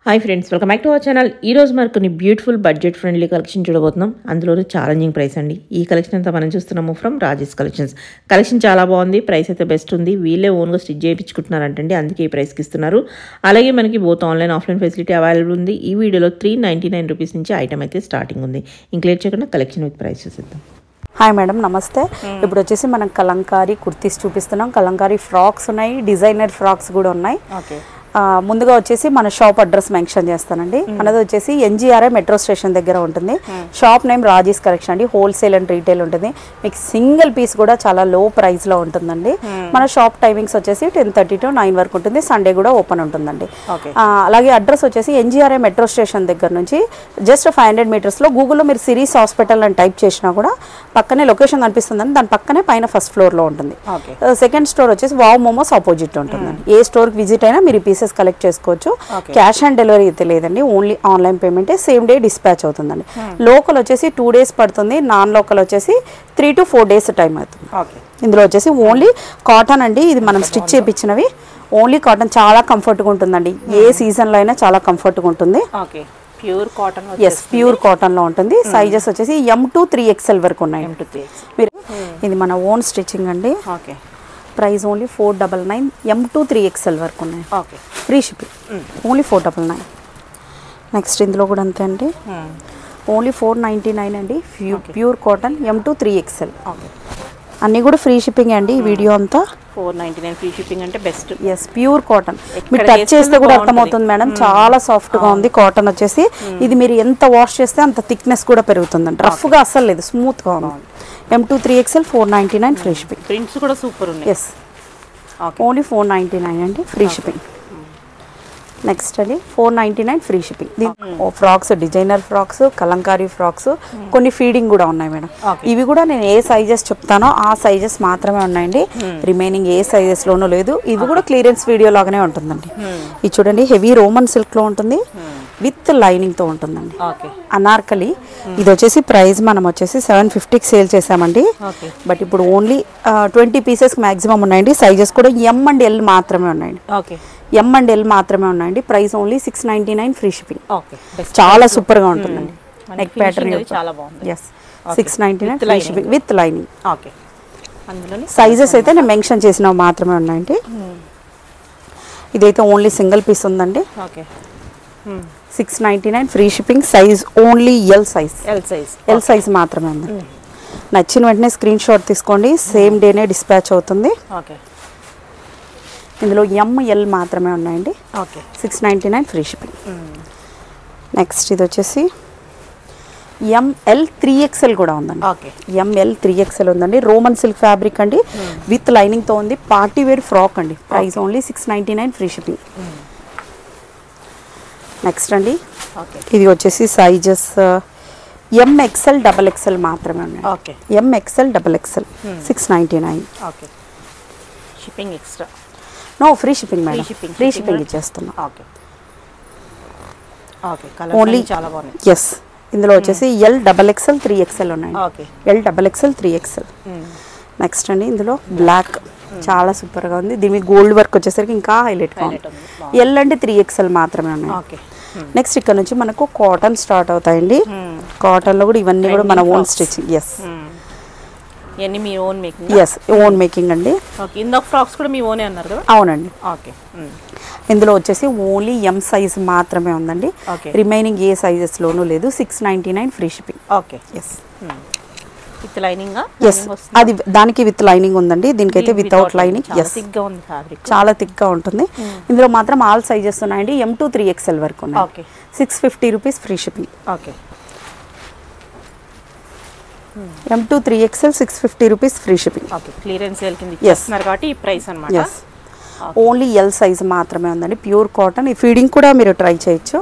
Hi friends, welcome back to our channel. ఈ రోజు మనకు కొన్ని బ్యూటిఫుల్ బడ్జెట్ ఫ్రెండ్లీ కలెక్షన్ చూడబోతున్నాం. అందులో ఛాలెంజింగ్ ప్రైస్ అండి. ఈ కలెక్షన్ అంతా మనం చూస్తున్నాము ఫ్రమ్ రాజేష్ కలెక్షన్స్. కలెక్షన్ చాలా బాగుంది, ప్రైస్ అయితే బెస్ట్ ఉంది. వీళ్ళే ఓన్గా స్టిచ్ చేయించుకుంటున్నారంటండి, అందుకే ఈ ప్రైస్కి ఇస్తున్నారు. అలాగే మనకి both online offline facility available ఉంది. ఈ వీడియోలో 399 రూపీస్ నుంచి ఐటమ్ అయితే స్టార్టింగ్ ఉంది. ఇంక్లేట్ చేయకుండా కలెక్షన్ విత్ ప్రైస్ చూసిద్దాం. హాయ్ మేడం, నమస్తే. ఇప్పుడు వచ్చేసి మనం కలంకారీ కుర్తీస్ చూపిస్తున్నాం. కలంకారీ ఫ్రాక్స్ ఉన్నాయి, డిజైనర్ ఫ్రాక్స్ కూడా ఉన్నాయి. ముందుగా వచ్చేసి మన షాప్ అడ్రస్ మెన్షన్ చేస్తానండి. మనది వచ్చేసి NGRI మెట్రో స్టేషన్ దగ్గర ఉంటుంది. షాప్ నేమ్ రాజేష్ కలెక్షన్ అండి. హోల్సేల్ అండ్ రీటైల్ ఉంటుంది. మీకు సింగిల్ పీస్ కూడా చాలా లో ప్రైస్ లో ఉంటుందండి. మన షాప్ టైమింగ్స్ వచ్చేసి 10:30 to 9 వరకు ఉంటుంది. సండే కూడా ఓపెన్ ఉంటుందండి. అలాగే అడ్రస్ వచ్చేసి NGRI మెట్రో స్టేషన్ దగ్గర నుంచి జస్ట్ 500 మీటర్స్ లో గూగుల్లో మీరు సిరీస్ హాస్పిటల్ అని టైప్ చేసినా కూడా పక్కనే లొకేషన్ కనిపిస్తుందండి. దాని పక్కనే పైన ఫస్ట్ ఫ్లోర్ లో ఉంటుంది. సెకండ్ స్టోర్ వచ్చేసి వావ్ మోమోస్ ఆపోజిట్ ఉంటుందండి. ఏ స్టోర్ కి విజిట్ అయినా మీరు పీసెస్ కలెక్ట్ చేసుకోవచ్చు. క్యాష్ ఆన్ డెలివరీ అయితే లేదండి, ఓన్లీ ఆన్లైన్ పేమెంటే. సేమ్ డే డిస్పాచ్ అవుతుందండి. లోకల్ వచ్చేసి 2 days పడుతుంది, నాన్ లోకల్ వచ్చేసి 3 to 4 days టైం అవుతుంది. ఇందులో వచ్చేసి ఓన్లీ కాటన్ అండి. ఇది మనం స్టిచ్ చేయించినవి, ఓన్లీ కాటన్. చాలా కంఫర్ట్గా ఉంటుందండి. ఏ సీజన్లో అయినా చాలా కంఫర్ట్గా ఉంటుంది. Pure cotton, yes, pure cotton లో ఉంటుంది. సైజెస్ వచ్చేసి M to 3XL వరకు ఉన్నాయి. మీరు ఇది మన ఓన్ స్టిచ్చింగ్ అండి. Price only 499. M to 3XL వరకు ఉన్నాయి. Free shipping, only 499. నెక్స్ట్ ఇందులో కూడా అంతే అండి, ఓన్లీ 499 అండి. Pure cotton M to 3XL. అన్నీ కూడా ఫ్రీ షిప్పింగ్ అండి. ఈ వీడియో అంతా 499 ఫ్రీ షిప్పింగ్ అంటే బెస్ట్. Yes, pure cotton. మీరు టచ్ చేస్తే కూడా అర్థమవుతుంది మేడం, చాలా సాఫ్ట్ గా ఉంది కాటన్ వచ్చేసి. ఇది మీరు ఎంత వాష్ చేస్తే అంత థిక్నెస్ కూడా పెరుగుతుందండి. రఫ్ గా అస్సలు లేదు, స్మూత్ గా ఉంది. M to 3XL 499 free shipping. Prints కూడా సూపర్ ఉన్నాయి. ఎస్, ఓన్లీ 499 అండి ఫ్రీ షిప్పింగ్. నెక్స్ట్ అండి 499 free shipping. Frocks, designer frocks, Kalamkari frocks, కొన్ని ఫీడింగ్ కూడా ఉన్నాయి మేడం. ఇవి కూడా నేను ఏ సైజెస్ చెప్తానో ఆ సైజెస్ మాత్రమే ఉన్నాయండి. రిమైనింగ్ ఏ సైజెస్ లోనూ లేదు. ఇవి కూడా క్లియరెన్స్ వీడియో లాగానే ఉంటుందండి. ఇది చూడండి, హెవీ రోమన్ సిల్క్ లో ఉంటుంది, విత్ లైనింగ్ తో ఉంటుందండి. అనార్కలి. ఇది వచ్చేసి ప్రైస్ మనం వచ్చేసి 750కి సేల్ చేసామండి. బట్ ఇప్పుడు ఓన్లీ 20 పీసెస్ మాక్సిమం ఉన్నాయండి. సైజెస్ కూడా M and L మాత్రమే ఉన్నాయండి. M and L మాత్రమే ఉన్నాయండి. Price only 699 free shipping. చాలా సూపర్ గా ఉంటుందండి. నెక్ ప్యాటర్న్ చాలా బాగుంది. Yes, 699 free shipping with lining. Sizes అయితే నేను మెన్షన్ చేసినవి మాత్రమే ఉన్నాయండి. ఇదైతే ఓన్లీ సింగిల్ పీస్ ఉందండి. 699 free shipping. Size only L size మాత్రమే ఉంది. నచ్చిన వెంటనే స్క్రీన్ షాట్ తీసుకోండి, సేమ్ డేనే డిస్పాచ్ అవుతుంది. ఇందులో M, L మాత్రమే ఉన్నాయండి. 699 ఫ్రీ షిప్పింగ్. నెక్స్ట్ ఇది వచ్చేసి ML 3XL కూడా ఉందండి. ML 3XL ఉందండి. రోమన్ సిల్క్ ఫ్యాబ్రిక్ అండి, విత్ లైనింగ్ తో ఉంది. పార్టీ వేర్ ఫ్రాక్ అండి. Price only 699 free shipping. Next అండి, ఇది వచ్చేసి సైజెస్ MXL XXL మాత్రమే ఉన్నాయి. MXL XXL 699. Shipping extra? No, free shipping madam. Free shipping ఇచ్చేస్తున్నాం. ఓన్లీ చాలా బాగుంది. ఎస్, ఇందులో వచ్చేసి L XXL 3XL ఉన్నాయి. L XXL 3XL. నెక్స్ట్ అండి, ఇందులో బ్లాక్ చాలా సూపర్ గా ఉంది. దీని మీద గోల్డ్ వర్క్ వచ్చేసరికి ఇంకా హైలైట్ గా ఉంది. L and 3XL మాత్రమే ఉన్నాయి. నెక్స్ట్ ఇక్కడ నుంచి మనకు కాటన్ స్టార్ట్ అవుతాయండి. కాటన్ లో కూడా ఇవన్నీ కూడా మన ఓన్ స్టిచింగ్. ఎస్, ఇవన్నీ మీ own making? Yes, own making అండి. ఇందాక ఫ్రాక్స్ కూడా మీ ఓనే అన్నారు కదా? అవునండి. ఇందులో వచ్చేసి ఓన్లీ M సైజ్ మాత్రమే ఉందండి. రిమైనింగ్ ఏ సైజెస్ లోనూ లేదు. 699 free shipping. Yes, with lining? Yes, అది దానికి విత్ లైనింగ్ ఉందండి. దీనికైతే వితౌట్ లైనింగ్. ఎస్, చాలా థిక్ గా ఉంటుంది. ఇందులో మాత్రం ఆల్ సైజెస్ ఉన్నాయండి. M to 3XL వరకు ఉన్నాయి. 650 rupees free shipping. M to 3XL 650 rupees free shipping. Clearance sale కింద ఇస్తున్నారు కాబట్టి ఈ ప్రైస్ అన్నమాట. ఓన్లీ L సైజ్ మాత్రమే ఉందండి. Pure cotton. ఈ ఫీడింగ్ కూడా మీరు ట్రై చేయొచ్చు.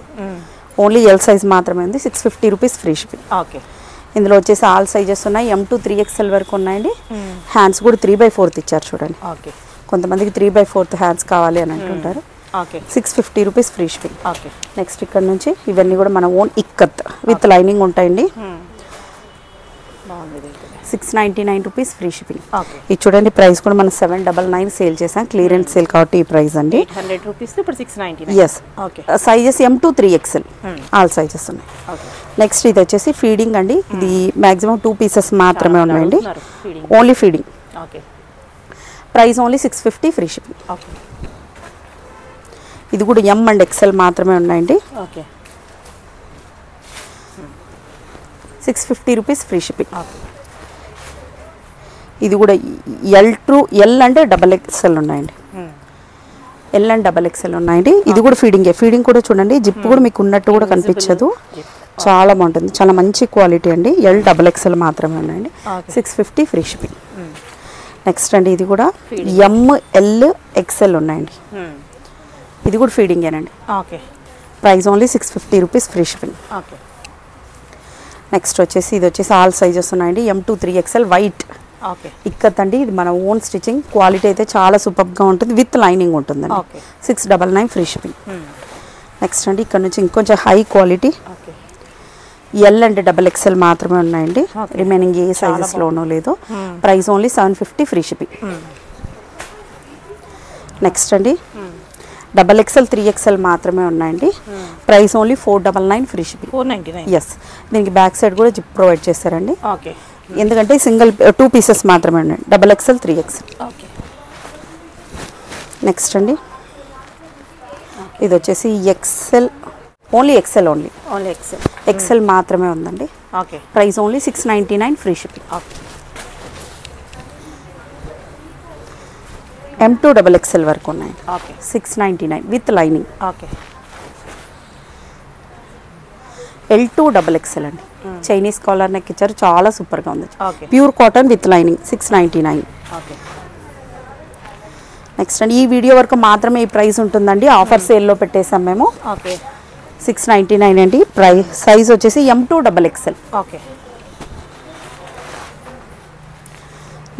ఓన్లీ L సైజ్ మాత్రమే ఉంది. 650 రూపీస్ ఫ్రీ షిప్పింగ్. ఇందులో వచ్చేసి ఆల్ సైజెస్ ఉన్నాయి. M to 3XL వరకు ఉన్నాయండి. హ్యాండ్స్ కూడా 3/4 ఇచ్చారు చూడండి. కొంతమందికి 3/4 హ్యాండ్స్ కావాలి అని అంటుంటారు. 650 రూపీస్ ఫ్రీ షిప్పింగ్. నెక్స్ట్ ఇక్కడ నుంచి ఇవన్నీ కూడా మన ఓన్ ఇక్కత్ విత్ లైనింగ్ ఉంటాయండి. 699 రూపీస్ ఫ్రీ షిప్పింగ్. ఓకే. ఇది చూడండి ప్రైస్ కూడా మనం 799 సేల్ చేసాం, క్లియరెన్స్ సేల్ కాబట్టి ఈ ప్రైస్ అండి. 800 రూపీస్ ఇప్పుడు 699. Yes. Okay. Sizes M to 3XL all sizes ఉన్నాయి. ఓకే. నెక్స్ట్ ఇది వచ్చేసి ఫీడింగ్ అండి. ఇది మాక్సిమం 2 పీసెస్ మాత్రమే ఉన్నాయండి, only feeding. Okay. Price only 650 free shipping. Okay. ఇది కూడా M and XL మాత్రమే ఉన్నాయండి. Okay. 650 rupees free shipping. Okay. ఇది కూడా L అంటే XXL ఉన్నాయండి, L and XXL ఉన్నాయండి. ఇది కూడా ఫీడింగ్ కూడా చూడండి, జిప్ కూడా మీకు ఉన్నట్టు కూడా కనిపించదు, చాలా బాగుంటుంది, చాలా మంచి క్వాలిటీ అండి. XXL మాత్రమే ఉన్నాయండి, 650 ఫ్రీ షిప్పింగ్. నెక్స్ట్ అండి ఇది కూడా M L XL ఉన్నాయండి, ఇది కూడా ఫీడింగేనండి. Okay. Price only 650 rupees free shipping. Okay. Next వచ్చేసి ఇది వచ్చేసి ఆల్ సైజెస్ ఉన్నాయండి, M to 3XL white. Okay. Ikat అండి, ఇది మన ఓన్ స్టిచ్చింగ్, క్వాలిటీ అయితే చాలా సూపర్గా ఉంటుంది, విత్ లైనింగ్ ఉంటుందండి. ఓకే. 699 free shipping. నెక్స్ట్ అండి ఇక్కడ నుంచి ఇంకొంచెం high quality okay. L and XXL మాత్రమే ఉన్నాయండి, రిమైనింగ్ ఏ సైజెస్లోనూ లేదు. Price only 750 free shipping. Next అండి XXL 3XL మాత్రమే ఉన్నాయండి, price only 499 free shipping. 499. Yes. దీనికి బ్యాక్ సైడ్ కూడా జిప్ ప్రొవైడ్ చేశారండి, ఓకే. ఎందుకంటే సింగిల్ 2 పీసెస్ మాత్రమే ఉన్నాయి, XXL 3XL. ఓకే. నెక్స్ట్ అండి ఇది వచ్చేసి XL, only XL, only XL మాత్రమే ఉందండి. Okay. Price only 699 free shipping. Okay. M to XXL వరకు ఉన్నాయి, okay. 699 with lining. Okay. L to XXL అండి, చైనీస్ కాలర్ నెక్ ఇచ్చారు, చాలా సూపర్గా ఉంది. Okay. Pure cotton with lining, 699. Okay. Next అండి ఈ వీడియో వరకు మాత్రమే ఈ ప్రైస్ ఉంటుందండి, ఆఫర్ సేల్లో పెట్టేసాం మేము. ఓకే. 699 అండి. సైజ్ వచ్చేసి M to XXL. Okay.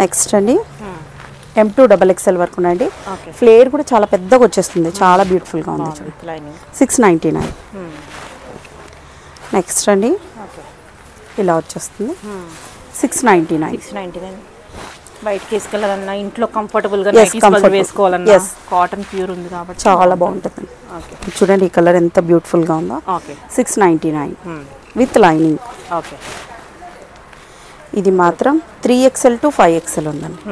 Next అండి M to XXL వరకు ఉన్నాయండి. ఓకే. ఫ్లేర్ కూడా చాలా పెద్దగా వచ్చేస్తుంది, చాలా బ్యూటిఫుల్గా ఉంది చూడండి, 699. నెక్స్ట్ అండి ఓకే. ఇలా వచ్చేస్తుంది, 699. 699. బయటకి వేసుకెళ్ళాలన్నా, ఇంట్లో కంఫర్టబుల్గా వేసుకోవాలన్నా, Yes. కాటన్ ప్యూర్ ఉంది కాబట్టి చాలా బాగుంటుంది. ఓకే. చూడండి ఈ కలర్ ఎంత బ్యూటిఫుల్గా ఉందో, ఓకే. 699 with lining. ఓకే. ఇది మాత్రం 3XL to 5XL ఉందండి,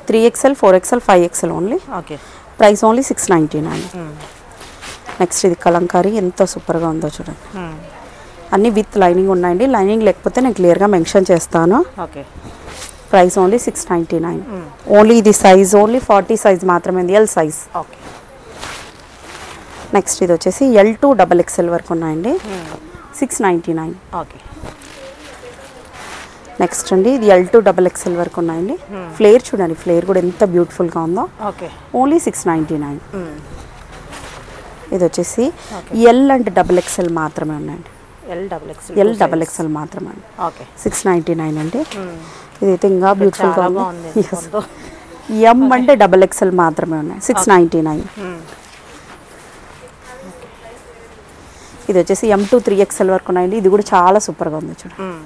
3XL 4XL 5XL only. Okay. Price only 699. Next ఇది కలంకారీ, ఎంత సూపర్గా ఉందో చూడండి, అన్నీ విత్ లైనింగ్ ఉన్నాయండి. లైనింగ్ లేకపోతే నేను క్లియర్గా మెన్షన్ చేస్తాను. ఓకే. Price only 699. ఓన్లీ ఇది సైజ్ ఓన్లీ 40 సైజ్ మాత్రమే ఉంది, L సైజ్. ఓకే. నెక్స్ట్ ఇది వచ్చేసి L to XXL వరకు ఉన్నాయండి, 699. ఓకే. నెక్స్ట్ అండి ఇది L to XXL వరకు ఉన్నాయండి. ఫ్లేర్ చూడండి, ఫ్లేర్ కూడా ఎంత బ్యూటిఫుల్గా ఉందో, ఓకే. ఓన్లీ 699. ఇది వచ్చేసి L and XXL మాత్రమే ఉన్నాయండి, L XXL మాత్రమే అండి. ఓకే. 699 అండి. ఇదైతే ఇంకా బ్యూటిఫుల్గా ఉంది. M అంటే XXL మాత్రమే ఉన్నాయి, 699. ఇది వచ్చేసి M to 3XL వరకు ఉన్నాయండి, ఇది కూడా చాలా సూపర్గా ఉంది చూడండి,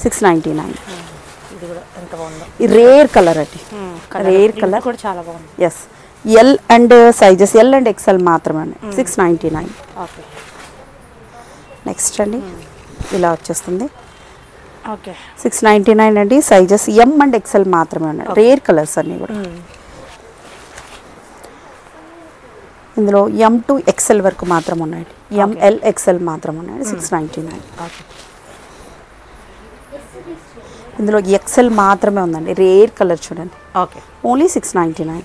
699. ఇది కూడా ఎంత బాగుందో, ఈ రేర్ కలర్ అండి, రేర్ కలర్ కూడా చాలా బాగుంది. Yes. L and sizes L and XL మాత్రమే ఉన్నాయి, 699. ఓకే. నెక్స్ట్ అండి ఇలా వచ్చేస్తుంది, ఓకే. 699 అండి. సైజెస్ M and XL మాత్రమే ఉన్నాయి, రేర్ కలర్స్ అన్నీ కూడా. ఇందులో M to XL వరకు మాత్రం ఉన్నాయండి, ML XL మాత్రం ఉన్నాయండి, 699. ఓకే. ఇందులో XL మాత్రమే ఉందండి, రేర్ కలర్ చూడండి, ఓకే. ఓన్లీ 699.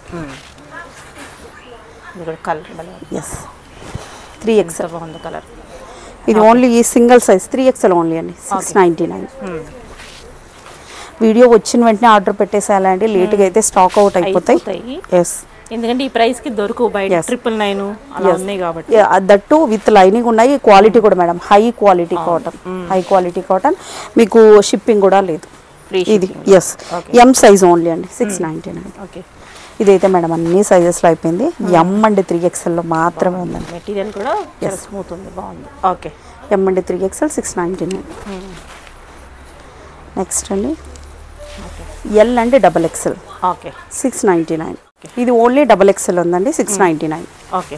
ఇది కూడా కలర్ ఎస్. 3XL బాగుంది కలర్. ఇది ఓన్లీ ఈ సింగిల్ సైజ్ 3XL ఓన్లీ అండి, 699. వీడియో వచ్చిన వెంటనే ఆర్డర్ పెట్టేసేయాలండి, లేట్గా అయితే స్టాక్ అవుట్ అయిపోతాయి. ఎస్. ఎందుకంటే ఈ ప్రైస్ కి దొరుకు బయట 999 అలా ఉన్నాయి కాబట్టి. దట్టు విత్ లైనింగ్ ఉన్నాయి, క్వాలిటీ కూడా madam high quality cotton, high quality cotton, మీకు షిప్పింగ్ కూడా లేదు. ఇది ఎస్ M సైజ్ ఓన్లీ అండి, 699. ఓకే. ఇదైతే మేడం అన్ని సైజెస్లో అయిపోయింది, M and 3XLలో మాత్రమే ఉందండి. మెటీరియల్ కూడా స్మూత్ ఉంది, బాగుంది. Okay. M and 3XL 699. Next అండి L and double XL. Okay 699. ఇది ఓన్లీ డబల్ ఎక్సెల్ ఉందండి, 699. ఓకే.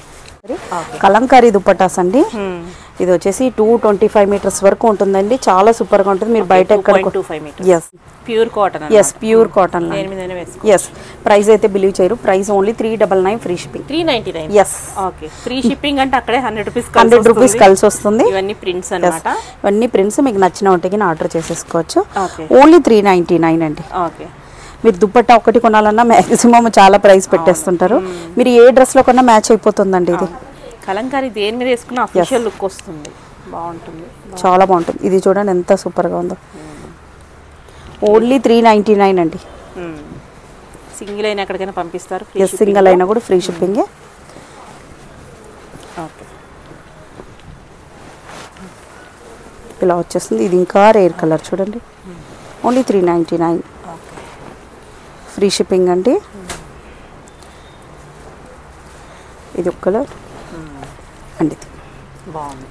కలంకారీ దుపట్టాస్ అండి. ఇది వచ్చేసి 225 మీటర్స్ వరకు ఉంటుందండి, చాలా సూపర్ గా ఉంటుంది. మీరు బయట ఎక్కడ pure cotton. Yes pure cotton. Yes price అయితే బిలీవ్ చేయరు, price only 399 free shipping. 399. Yes okay. Free shipping అంటే అక్కడే 100 రూపీస్ కలిసి వస్తుంది. ఇవన్నీ ప్రింట్స్ అన్నమాట. ఇవన్నీ ప్రింట్స్ మీకు నచ్చిన వాటికి ఆర్డర్ చేసేసుకోవచ్చు. ఓన్లీ 399 అండి. ఓకే. మీరు దుపట్టా ఒకటి కొనాలన్నా మ్యాక్సిమం చాలా ప్రైస్ పెట్టేస్తుంటారు, మీరు ఏ డ్రెస్ లో కొన్నా మ్యాచ్ అయిపోతుందండి. ఇది కలంకారీ దేని మీద వేసుకున్న అఫీషియల్ లుక్ వస్తుంది, బాగుంటుంది, చాలా బాగుంటుంది. ఇది చూడండి ఎంత సూపర్ గా ఉందో. ఓన్లీ 399 అండి. సింగిల్ అయినా ఎక్కడికైనా పంపిస్తారు. సింగిల్ అయినా కూడా ఫ్రీ షిప్పింగే. ఓకే. ఇలా వచ్చేస్తుంది. ఇది ఇంకా రేర్ కలర్ చూడండి, ఓన్లీ 399 ఫ్రీ షిప్పింగ్ అండి. ఇది ఒక కలర్ అండి, బాగుంది.